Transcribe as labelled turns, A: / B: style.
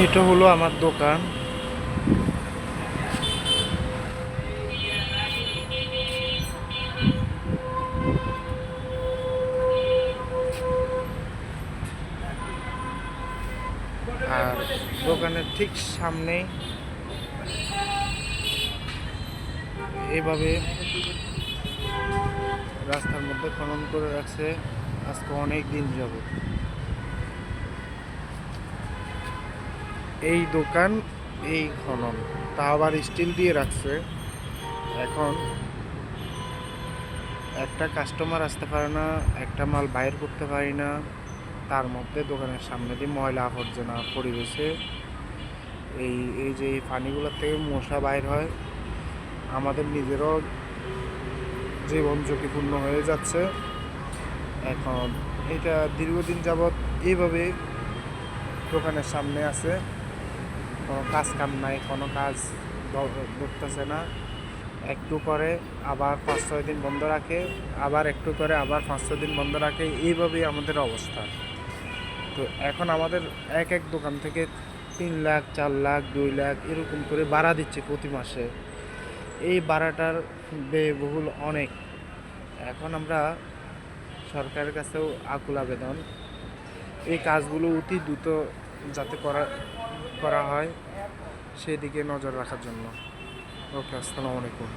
A: এটা হলো আমার দোকান। আর দোকানের ঠিক সামনে এইভাবে রাস্তার মধ্যে খনন করে রাখছে আজকে অনেক দিন যাবত। এই দোকান, এই খনন, তা আবার স্টিল দিয়ে রাখছে। এখন একটা কাস্টমার আসতে পারে না, একটা মাল বাইর করতে পারি না, তার মধ্যে দোকানের সামনে দিয়ে ময়লা আবর্জনা পরিবেশে এই এই যে এই পানিগুলোর থেকে মশা বাইর হয়, আমাদের নিজেরও জীবন ঝুঁকিপূর্ণ হয়ে যাচ্ছে। এখন এটা দীর্ঘদিন যাবৎ এইভাবে দোকানের সামনে আছে, কোনো কাজ কাম নাই, কোনো কাজ ধরতেছে না। একটু করে আবার 5-6 দিন বন্ধ রাখে, আবার একটু করে আবার 5-6 দিন বন্ধ রাখে, এইভাবেই আমাদের অবস্থা। তো এখন আমাদের এক এক দোকান থেকে 3 লাখ, 4 লাখ, 2 লাখ এরকম করে ভাড়া দিচ্ছে প্রতি মাসে। এই ভাড়াটার ব্যয়বহুল অনেক। এখন আমরা সরকারের কাছেও আকুল আবেদন, এই কাজগুলো অতি দ্রুত যাতে করা করা হয় সেদিকে নজর রাখার জন্য। ওকে, আসসালামু আলাইকুম।